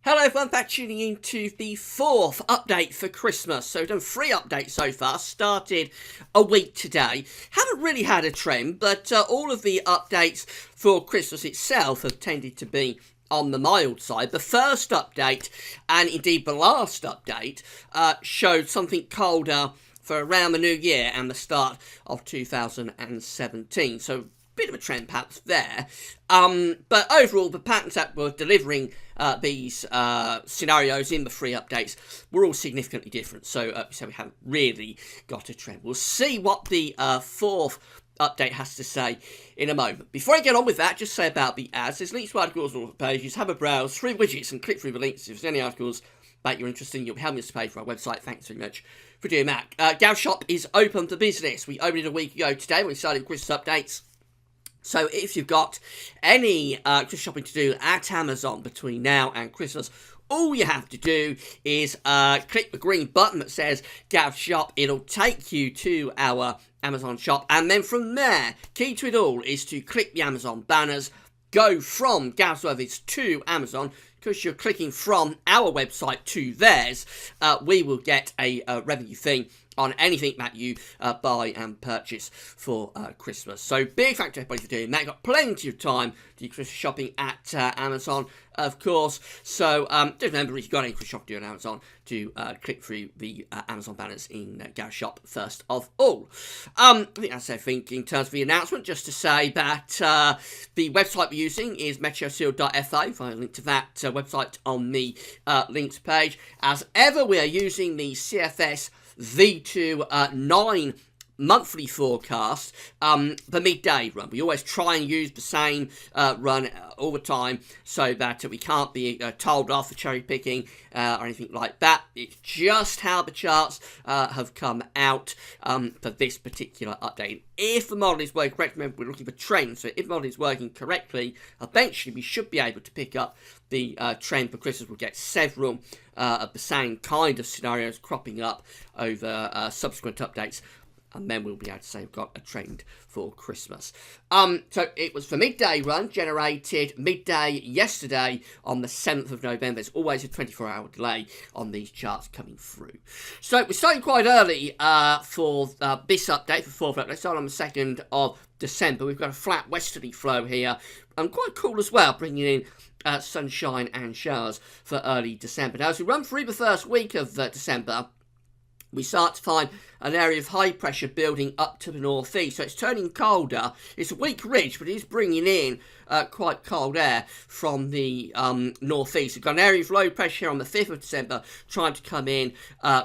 Hello everyone, back tuning in to the fourth update for Christmas. So we've done 3 updates so far, started a week today. Haven't really had a trend, but all of the updates for Christmas itself have tended to be on the mild side. The first update, and indeed the last update, showed something colder for around the new year and the start of 2017. So bit of a trend perhaps there, but overall the patterns that were delivering these scenarios in the 3 updates were all significantly different, so we haven't really got a trend. We'll see what the 4th update has to say in a moment. Before I get on with that, just say about the ads. There's links to articles on all the pages. Have a browse, 3 widgets, and click through the links. If there's any articles that you're interested in, you'll be helping us to pay for our website. Thanks very much for doing that. Gav Shop is open for business. We opened it a week ago today when we started with Christmas updates. So if you've got any Christmas shopping to do at Amazon between now and Christmas, all you have to do is click the green button that says Gav Shop. It'll take you to our Amazon shop. And then from there, key to it all is to click the Amazon banners, go from Gav's Worthies to Amazon. Because you're clicking from our website to theirs, we will get a revenue thing on anything that you buy and purchase for Christmas. So big thanks to everybody for doing that. You've got plenty of time to do Christmas shopping at Amazon, of course. So just remember, if you've got any Christmas shopping to do on Amazon, to click through the Amazon banners in Gav Shop first of all. I think that's everything in terms of the announcement. Just to say that the website we're using is metroseal.fa. Find a link to that website on the links page. As ever, we are using the CFS V2 9 monthly forecast, the midday run. We always try and use the same run all the time so that we can't be told off for cherry picking or anything like that. It's just how the charts have come out for this particular update. If the model is working correctly, remember we're looking for trends, so if the model is working correctly, eventually we should be able to pick up the trend for Christmas. We'll get several of the same kind of scenarios cropping up over subsequent updates, and then we'll be able to say we've got a trend for Christmas. So it was the midday run, generated midday yesterday on the 7th of November. There's always a 24-hour delay on these charts coming through. So we're starting quite early for this update, for 4th update. Start on the 2nd of December. We've got a flat westerly flow here, and quite cool as well, bringing in sunshine and showers for early December. Now, as we run through the first week of December, we start to find an area of high pressure building up to the northeast. So it's turning colder. It's a weak ridge, but it is bringing in quite cold air from the northeast. We've got an area of low pressure on the 5th of December trying to come in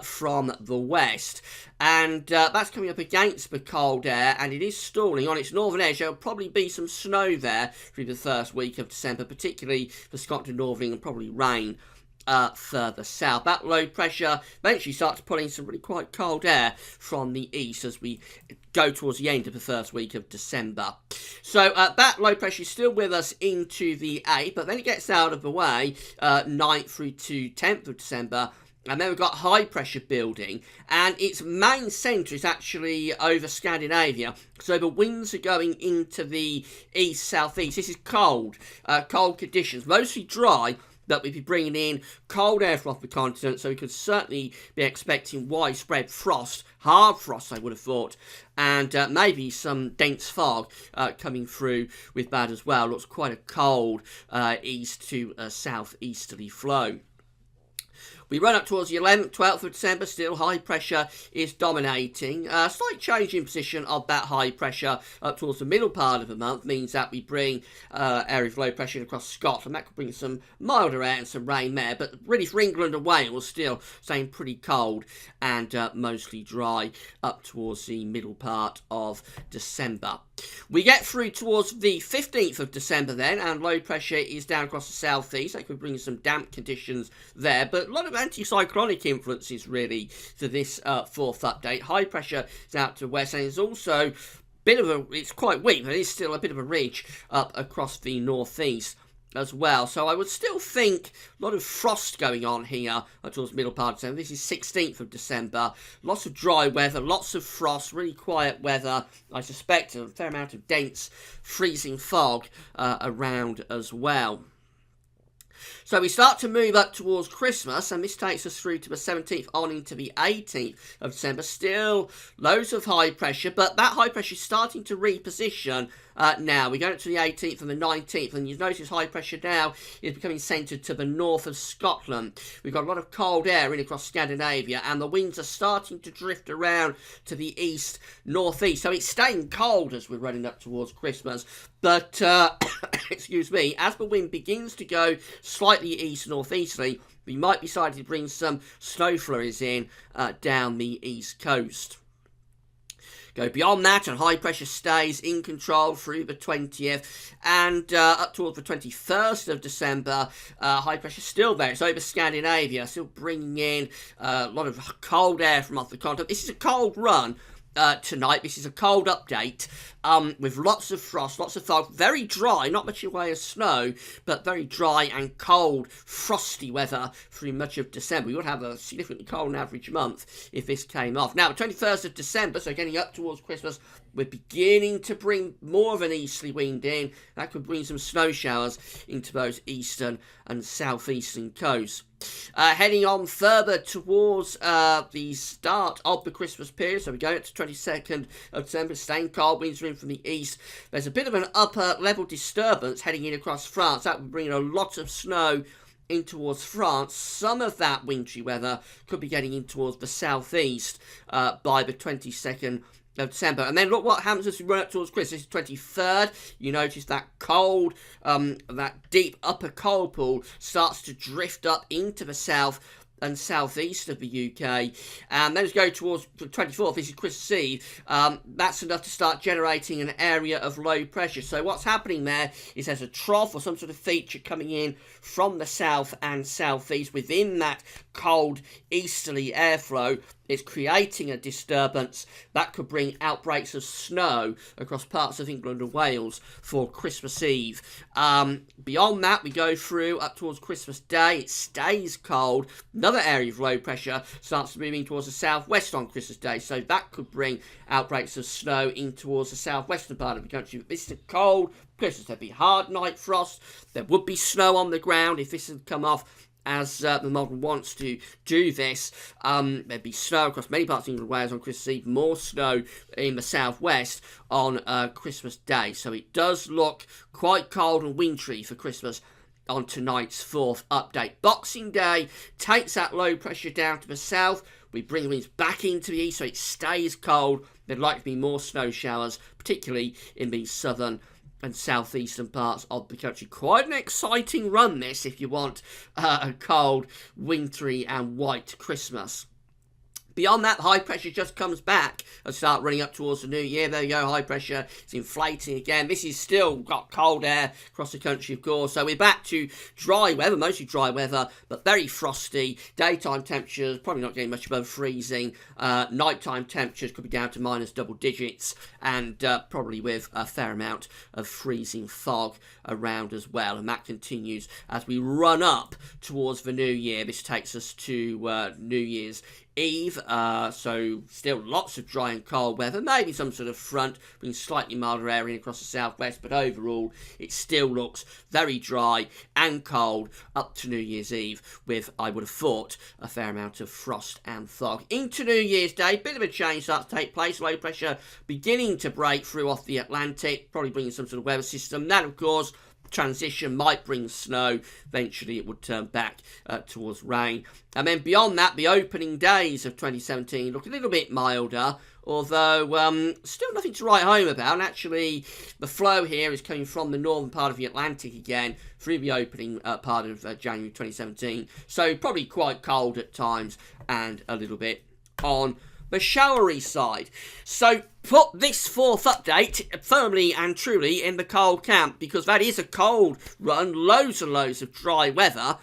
from the west. And that's coming up against the cold air, and it is stalling on its northern edge. There'll probably be some snow there through the first week of December, particularly for Scotland, Northern, and probably rain further south. That low pressure eventually starts pulling some really quite cold air from the east as we go towards the end of the first week of December. So that low pressure is still with us into the 8th, but then it gets out of the way 9th through to 10th of December. And then we've got high pressure building, and its main centre is actually over Scandinavia. So the winds are going into the east-southeast. This is cold conditions, mostly dry, that we'd be bringing in cold air from off the continent, so we could certainly be expecting widespread frost, hard frost I would have thought, and maybe some dense fog coming through with that as well. Looks quite a cold east to southeasterly flow. We run up towards the 11th, 12th of December, still high pressure is dominating. A slight change in position of that high pressure up towards the middle part of the month means that we bring area of low pressure across Scotland. That could bring some milder air and some rain there, but really for England and Wales, still staying pretty cold and mostly dry up towards the middle part of December. We get through towards the 15th of December then, and low pressure is down across the southeast. That could bring some damp conditions there, but a lot of anticyclonic influences really to this 4th update. High pressure is out to the west, and there's also it's quite weak, but it is still a bit of a ridge up across the northeast as well. So I would still think a lot of frost going on here towards the middle part of December. This is 16th of December. Lots of dry weather, lots of frost, really quiet weather. I suspect a fair amount of dense freezing fog around as well. So we start to move up towards Christmas, and this takes us through to the 17th on into the 18th of December. Still loads of high pressure, but that high pressure is starting to reposition now. We go to the 18th and the 19th, and you notice high pressure now is becoming centred to the north of Scotland. We've got a lot of cold air in across Scandinavia, and the winds are starting to drift around to the east, northeast. So it's staying cold as we're running up towards Christmas. But, excuse me, as the wind begins to go slightly east-northeasterly, we might be starting to bring some snow flurries in down the east coast. Go beyond that, and high pressure stays in control through the 20th and up towards the 21st of December. High pressure still there. It's over Scandinavia, still bringing in a lot of cold air from off the continent. This is a cold run. Tonight. This is a cold update with lots of frost, lots of fog, very dry, not much in the way of snow, but very dry and cold, frosty weather through much of December. We would have a significantly cold and average month if this came off. Now, 21st of December, so getting up towards Christmas, we're beginning to bring more of an easterly wind in. That could bring some snow showers into those eastern and southeastern coasts. Heading on further towards the start of the Christmas period, so we go to 22nd of December, staying cold, winds are in from the east. There's a bit of an upper level disturbance heading in across France. That will bring a lot of snow in towards France. Some of that wintry weather could be getting in towards the southeast by the 22nd of December. And then look what happens as we run up towards Christmas. This is 23rd. You notice that cold, that deep upper cold pool starts to drift up into the south and southeast of the UK, and then as we go towards the 24th, this is Christmas Eve, that's enough to start generating an area of low pressure. So what's happening there is there's a trough or some sort of feature coming in from the south and southeast within that cold easterly airflow. It's creating a disturbance that could bring outbreaks of snow across parts of England and Wales for Christmas Eve. Beyond that, we go through up towards Christmas Day. It stays cold. Another area of low pressure starts moving towards the southwest on Christmas Day, so that could bring outbreaks of snow in towards the southwestern part of the country. But this is a cold Christmas. There'd be hard night frost. There would be snow on the ground if this had come off as the model wants to do this. There'd be snow across many parts of England and Wales on Christmas Eve, more snow in the southwest on Christmas Day. So it does look quite cold and wintry for Christmas on tonight's fourth update. Boxing Day takes that low pressure down to the south. We bring the winds back into the east, so it stays cold. There'd like to be more snow showers, particularly in the southern and southeastern parts of the country. Quite an exciting run, this, if you want a cold, wintry and white Christmas. Beyond that, high pressure just comes back and start running up towards the new year. There you go, high pressure. It's inflating again. This is still got cold air across the country, of course. So we're back to dry weather, mostly dry weather, but very frosty. Daytime temperatures, probably not getting much above freezing. Nighttime temperatures could be down to minus double digits, and probably with a fair amount of freezing fog around as well. And that continues as we run up towards the new year. This takes us to New Year's Eve, so still lots of dry and cold weather, maybe some sort of front bringing slightly milder air in across the southwest, but overall it still looks very dry and cold up to New Year's Eve with, I would have thought, a fair amount of frost and fog. Into New Year's Day, bit of a change starts to take place. Low pressure beginning to break through off the Atlantic, probably bringing some sort of weather system. That, of course, transition might bring snow. Eventually it would turn back towards rain. And then beyond that, the opening days of 2017 look a little bit milder, although still nothing to write home about. And actually, the flow here is coming from the northern part of the Atlantic again through the opening part of January 2017. So probably quite cold at times and a little bit on the showery side. So put this fourth update firmly and truly in the cold camp, because that is a cold run, loads and loads of dry weather.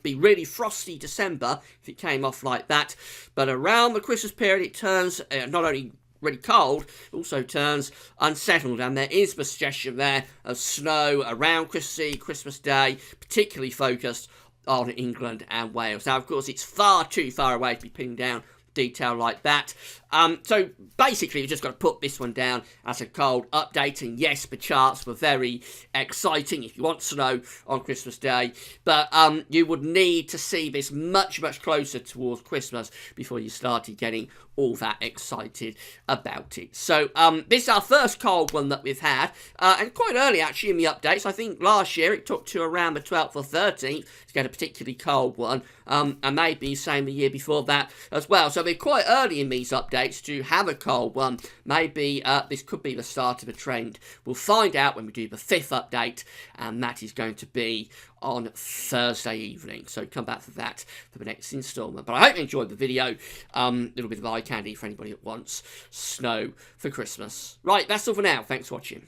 Be really frosty December if it came off like that. But around the Christmas period, it turns not only really cold, it also turns unsettled, and there is the suggestion there of snow around Christmas Eve, Christmas Day, particularly focused on England and Wales. Now, of course, it's far too far away to be pinning down detail like that. So basically, you just got to put this one down as a cold update. And yes, the charts were very exciting if you want to know on Christmas Day. But you would need to see this much, much closer towards Christmas before you started getting all that excited about it. So this is our first cold one that we've had, and quite early actually in the updates. I think last year it took to around the 12th or 13th to get a particularly cold one, and maybe same the year before that as well. So we're quite early in these updates to have a cold one. Maybe this could be the start of a trend. We'll find out when we do the 5th update, and that is going to be on Thursday evening. So come back for that for the next instalment. But I hope you enjoyed the video. Little bit of eye candy for anybody that wants snow for Christmas. Right, that's all for now. Thanks for watching.